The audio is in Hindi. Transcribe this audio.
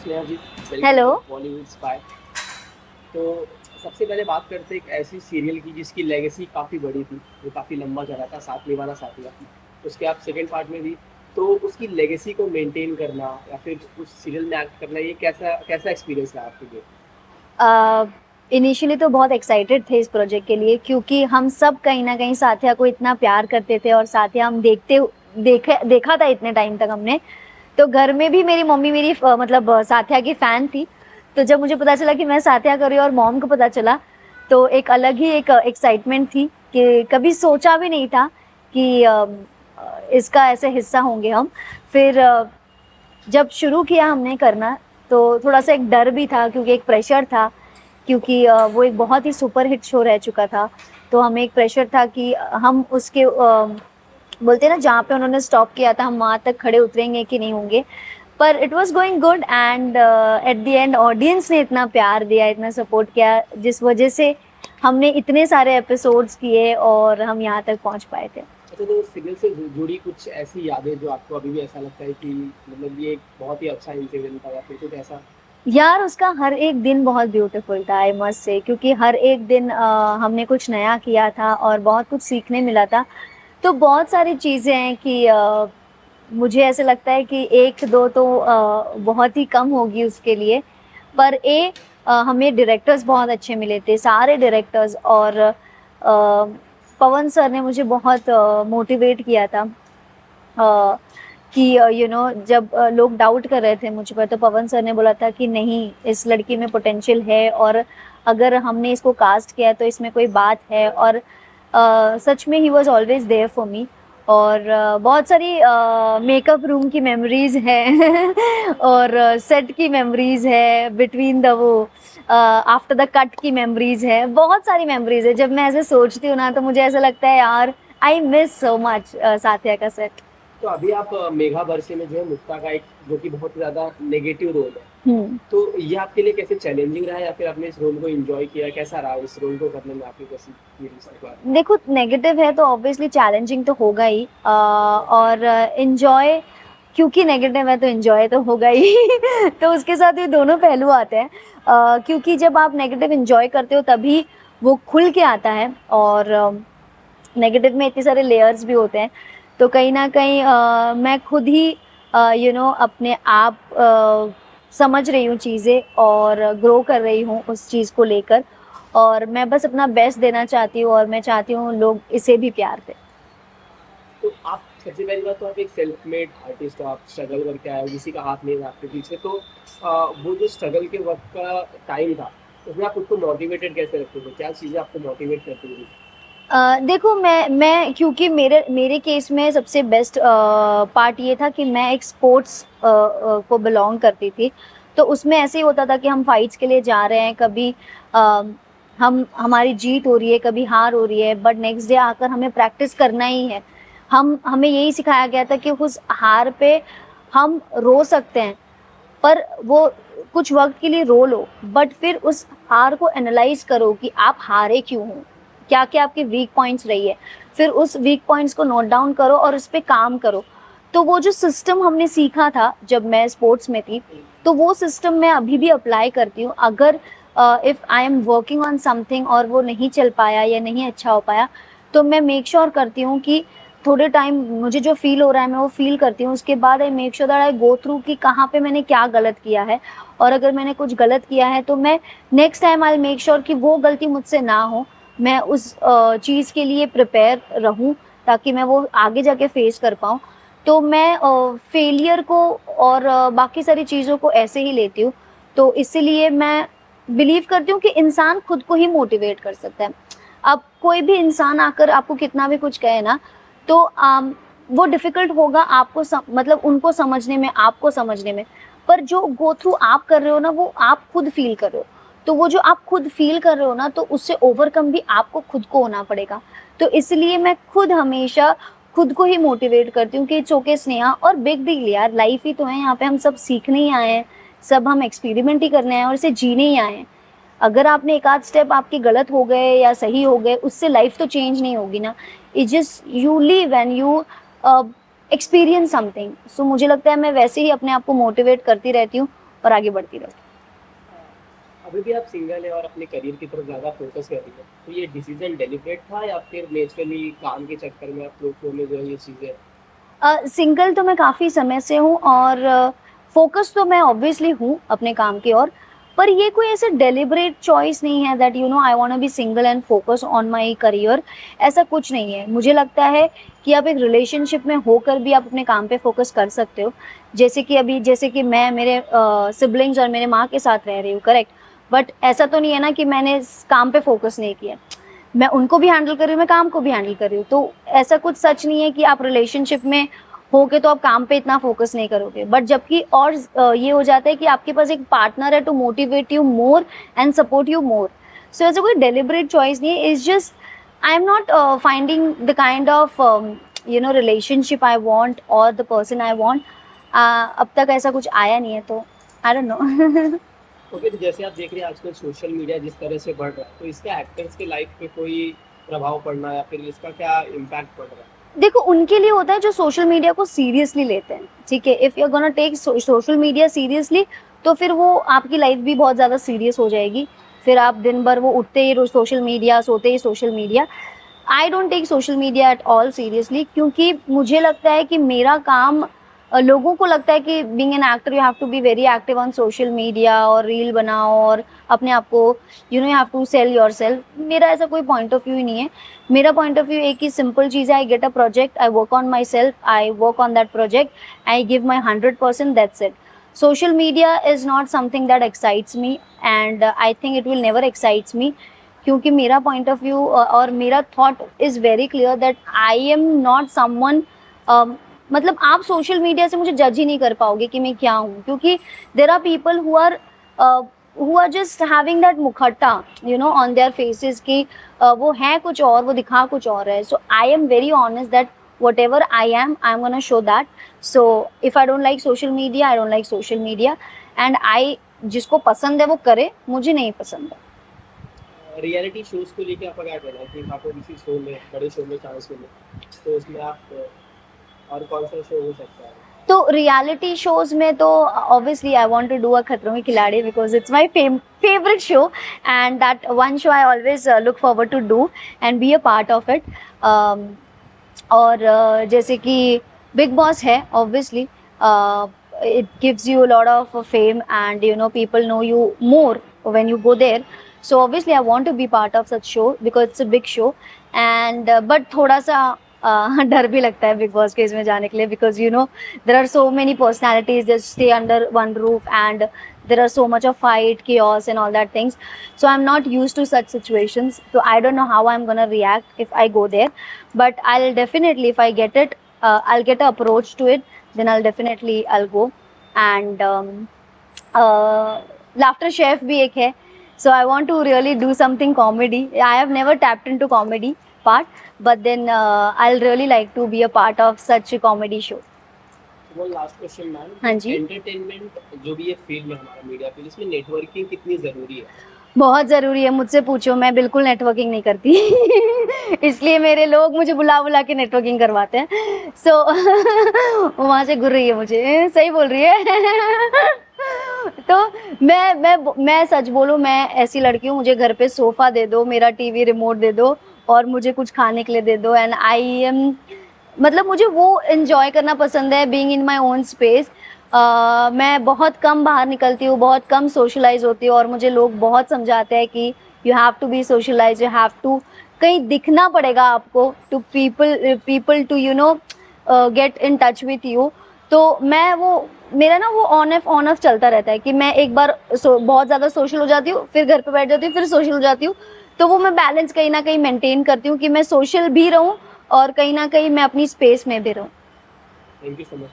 Sneha ji, welcome hello. To Bollywood spy. तो सबसे पहले बात करते हैं एक ऐसी सीरियल की जिसकी लेगेसी काफ़ी बड़ी थी, जो काफ़ी लंबा चला था, साथ निभाना साथिया। उसके आप सेकंड पार्ट में भी, तो उसकी लेगेसी को मेंटेन करना या फिर उस सीरियल में एक्ट करना, ये कैसा कैसा एक्सपीरियंस रहा आपके लिए? इनिशियली तो बहुत एक्साइटेड थे इस प्रोजेक्ट के लिए क्योंकि हम सब कहीं न कहीं साथिया को इतना प्यार करते थे और साथिया हम देखा था इतने टाइम तक हमने। तो घर में भी मेरी मम्मी मेरी मतलब साथिया की फैन थी। तो जब मुझे पता चला कि मैं साथिया कर रही हूँ और मॉम को पता चला, तो एक अलग ही एक एक्साइटमेंट थी कि कभी सोचा भी नहीं था कि इसका ऐसे हिस्सा होंगे हम। फिर जब शुरू किया हमने करना, तो थोड़ा-सा एक डर भी था क्योंकि एक प्रेशर था क्योंकि वो एक बहुत ही सुपर हिट शो रह चुका था। तो हमें एक प्रेशर था कि हम उसके बोलते हैं ना जहाँ पे उन्होंने स्टॉप किया था हम वहाँ तक खड़े उतरेंगे कि नहीं होंगे। पर it was going good and at the end audience ने इतना प्यार दिया, इतना सपोर्ट किया जिस वजह से हमने इतने सारे एपिसोड्स किए और हम यहाँ तक पहुँच पाए थे। अच्छा, तो सीरियल से जुड़ी कुछ ऐसी यादें जो आपको अभी भी ऐसा लगता है कि मतलब ये एक बहुत ही अच्छा इंसिडेंट था या फिर कुछ ऐसा? यार उसका हर एक दिन बहुत ब्यूटीफुल था आई मस्ट से क्योंकि हर एक दिन हमने कुछ नया किया था और बहुत कुछ सीखने मिला था। तो बहुत सारी चीज़ें हैं कि मुझे ऐसा लगता है कि 1-2 तो बहुत ही कम होगी उसके लिए। पर हमें डायरेक्टर्स बहुत अच्छे मिले थे, सारे डायरेक्टर्स और पवन सर ने मुझे बहुत मोटिवेट किया था। अ, कि जब लोग डाउट कर रहे थे मुझ पर तो पवन सर ने बोला था कि नहीं, इस लड़की में पोटेंशियल है और अगर हमने इसको कास्ट किया तो इसमें कोई बात है और सच में ही was always there for me. और बहुत सारी मेकअप रूम की मेमोरीज़ हैं और सेट की मेमोरीज़ है, बिटवीन द वो आफ्टर द कट की मेमोरीज़ है, बहुत सारी मेमोरीज़ है। जब मैं ऐसे सोचती हूँ ना तो मुझे ऐसा लगता है यार आई मिस सो मच साथिया का सेट। तो अभी आप मेघा बरसे में जो है मुक्ता का एक जो कि बहुत ही ज़्यादा नेगेटिव रोल है, हुँ। तो ये आपके लिए कैसे चैलेंजिंग रहा या फिर आपने इस रोल को एंजॉय किया? कैसा रहा इस रोल को करने में आपकी कैसी फीलिंग्स के बारे में? देखो नेगेटिव है तो ऑब्वियसली चैलेंजिंग तो होगा ही और एन्जॉय क्योंकि नेगेटिव है तो एन्जॉय तो होगा ही तो उसके साथ ये दोनों पहलू आते हैं। क्योंकि जब आप नेगेटिव एन्जॉय करते हो तभी वो खुल के आता है और नेगेटिव में इतने सारे लेयर्स भी होते हैं। तो कहीं न कहीं मैं खुद ही अपने आप समझ रही हूँ चीज़ें और ग्रो कर रही हूँ उस चीज़ को लेकर और मैं बस अपना बेस्ट देना चाहती हूँ और मैं चाहती हूँ लोग इसे भी प्यार दें। तो आप सबसे पहली बात तो आप एक सेल्फ मेड आर्टिस्ट हो, आप स्ट्रगल करके आए हो, किसी का हाथ नहीं है आपके पीछे। तो वो जो स्ट्रगल के वक़्त का टाइम था, उसमें आप खुद को मोटिवेटेड कैसे रखते थे? क्या चीज़ें आपको मोटिवेट करती थी? देखो मैं क्योंकि मेरे मेरे केस में सबसे बेस्ट पार्ट ये था कि मैं एक स्पोर्ट्स को बिलॉन्ग करती थी। तो उसमें ऐसे ही होता था कि हम फाइट्स के लिए जा रहे हैं, कभी अ, हम हमारी जीत हो रही है, कभी हार हो रही है, बट नेक्स्ट डे आकर हमें प्रैक्टिस करना ही है। हमें यही सिखाया गया था कि उस हार पे हम रो सकते हैं, पर वो कुछ वक़्त के लिए रो लो, बट फिर उस हार को एनालाइज़ करो कि आप हारे क्यों हो? क्या-क्या आपके वीक पॉइंट्स रही है? फिर उस वीक पॉइंट्स को नोट डाउन करो और उस पे काम करो। तो वो जो सिस्टम हमने सीखा था जब मैं स्पोर्ट्स में थी, तो वो सिस्टम मैं अभी भी अप्लाई करती हूँ। अगर if I am working on something और वो नहीं चल पाया या नहीं अच्छा हो पाया, तो मैं मेक श्योर करती हूँ कि थोड़े टाइम मुझे जो फ़ील हो रहा है मैं वो फ़ील करती हूँ। उसके बाद I make sure that I go through कि कहाँ पे मैंने क्या गलत किया है और अगर मैंने कुछ गलत किया है तो मैं next time I will make sure कि वो गलती मुझसे ना हो। मैं उस चीज़ के लिए प्रिपेयर रहूँ ताकि मैं वो आगे जाके फ़ेस कर पाऊँ। तो मैं फेलियर को और बाकी सारी चीज़ों को ऐसे ही लेती हूँ। तो इसीलिए मैं बिलीव करती हूँ कि इंसान खुद को ही मोटिवेट कर सकता है। अब कोई भी इंसान आकर आपको कितना भी कुछ कहे ना, तो वो डिफ़िकल्ट होगा आपको मतलब उनको समझने में, आपको समझने में। पर जो गो थ्रू आप कर रहे हो ना, वो आप खुद फ़ील कर रहे हो। तो वो जो आप खुद फ़ील कर रहे हो ना, तो उससे ओवरकम भी आपको खुद को होना पड़ेगा। तो इसलिए मैं खुद हमेशा खुद को ही मोटिवेट करती हूँ कि इट्स ओके स्नेहा और बिग डील यार, लाइफ़ ही तो है, यहाँ पे हम सब सीखने ही आए हैं, सब हम एक्सपेरिमेंट ही करने आए हैं और इसे जीने ही आए हैं। अगर आपने एक आध स्टेप आपके गलत हो गए या सही हो गए, उससे लाइफ़ तो चेंज नहीं होगी ना। It's just you live and you experience something. So मुझे लगता है मैं वैसे ही अपने आप को मोटिवेट करती रहती हूँ और आगे बढ़ती रहूँ। अभी भी आप सिंगल है और अपने करियर की तरफ ज़्यादा फोकस कर रही है, तो ये डिसीजन डेलिब्रेट था या फिर नेचुरली काम के चक्कर में आप फ्लो में जो है ये चीज़ें? सिंगल तो मैं काफ़ी समय से हूँ और फ़ोकस तो मैं ऑब्वियसली हूँ अपने काम की ओर, पर ये कोई ऐसे डेलिब्रेट चॉइस नहीं है that I want to be single and focus on my career, ऐसा कुछ नहीं है। मुझे लगता है कि आप एक रिलेशनशिप में होकर भी आप अपने काम पे फ़ोकस कर सकते हो। जैसे कि मैं मेरे सिबलिंग्स और मेरे माँ के साथ रह रही हूँ, करेक्ट? बट ऐसा तो नहीं है ना कि मैंने स काम पे फ़ोकस नहीं किया। मैं उनको भी हैंडल कर रही हूँ, मैं काम को भी हैंडल कर रही हूँ। तो ऐसा कुछ सच नहीं है कि आप रिलेशनशिप में होके तो आप काम पे इतना फ़ोकस नहीं करोगे। बट जबकि और ये हो जाता है कि आपके पास एक पार्टनर है to motivate you more and support you more. So ऐसा कोई डेलिब्रेट चॉइस नहीं है, it's just I am not finding the kind of relationship I want और द पर्सन आई वांट। अब तक ऐसा कुछ आया नहीं है, तो आई डोंट नो। ओके, तो जैसे आप देख रहे हैं आजकल सोशल मीडिया जिस तरह से बढ़ रहा है, तो इसका एक्टर्स की लाइफ पे कोई प्रभाव पड़ना या फिर इसका क्या इम्पैक्ट पड़ रहा है? देखो, उनके लिए होता है जो सोशल मीडिया को सीरियसली लेते हैं, ठीक है? If you are gonna take social media seriously, तो फिर वो आपकी लाइफ भी बहुत ज़्यादा सीरियस हो जाएगी। फिर आप दिन भर वो उठते ही सोशल मीडिया, सोते ही social media. I don't take social media at all seriously, क्योंकि मुझे लगता है कि मेरा काम लोगों को लगता है कि being an actor you have to be very active on social media और रील बनाओ और अपने आप को you have to sell yourself. मेरा ऐसा कोई पॉइंट ऑफ व्यू ही नहीं है। मेरा पॉइंट ऑफ व्यू एक ही सिंपल चीज़ है, I get a project, I work on my self, I work on that project, I give my 100%, that's it. Social media is not something that excites me and I think it will never excites मी, क्योंकि मेरा पॉइंट ऑफ व्यू और मेरा thought is very clear that I am not someone, मतलब आप सोशल मीडिया से मुझे जज ही नहीं कर पाओगे कि मैं क्या हूँ, क्योंकि there are people who are just having that मुखट्टा ऑन देयर फेसेस कि वो है कुछ और, वो दिखा कुछ और है। So I am very honest that whatever I am gonna show that. So if I don't like social media, I don't like social media, and I जिसको पसंद है वो करे, मुझे नहीं पसंद है। रियलिटी शोज को लेके आपका क्या कहना है कि आपको किसी शो में, बड़े शो में चांस मिले, तो उसमें आप और कौन सा शो हो सकता है? तो रियलिटी शोज में तो obviously I want to do a Khatron ke Khiladi because it's my favourite show and that one show I always look forward to do and be a part of it. और जैसे कि बिग बॉस है, obviously it gives you a lot of fame and people know you more when you go there, so obviously I want to be part of such show because it's a big show and but थोड़ा सा डर भी लगता है बिग बॉस के इसमें जाने के लिए because there are so many personalities that stay under one roof and there are so much of fight, chaos and all that things, so I'm not used to such situations, so I don't know how I'm gonna react if I go there, but I'll definitely, if I get it, I'll get an approach to it, then I'll go and laughter chef भी एक है, so I want to really do something comedy. I have never tapped into comedy part, but then I'll really like to be a part of such a comedy show. वो लास्ट क्वेश्चन मैम, हाँ जी। एंटरटेनमेंट जो भी ये फील्ड है हमारा मीडिया फील्ड, इसमें नेटवर्किंग कितनी ज़रूरी है? बहुत ज़रूरी है, मुझसे पूछो, मैं बिल्कुल नेटवर्किंग नहीं करती इसलिए मेरे लोग मुझे बुला बुला के नेटवर्किंग करवाते हैं। सो वहाँ से घुर रही है मुझे, सही बोल रही है तो मैं सच बोलूँ, मैं ऐसी लड़की हूँ, मुझे घर पे सोफ़ा दे दो, मेरा टीवी रिमोट दे दो और मुझे कुछ खाने के लिए दे दो एंड आई एम, मतलब मुझे वो एन्जॉय करना पसंद है, being in my own space. मैं बहुत कम बाहर निकलती हूँ, बहुत कम सोशलाइज होती हूँ और मुझे लोग बहुत समझाते हैं कि you have to be socialise, you have to कहीं दिखना पड़ेगा आपको to people to get in touch with you. तो मैं वो मेरा ना वो ऑन ऑफ चलता रहता है कि मैं एक बार बहुत ज़्यादा सोशल हो जाती हूँ, फिर घर पे बैठ जाती हूँ, फिर सोशल हो जाती हूँ, तो वो मैं बैलेंस कहीं ना कहीं मेंटेन करती हूँ कि मैं सोशल भी रहूँ और कहीं ना कहीं मैं अपनी स्पेस में भी रहूँ। Thank you so much.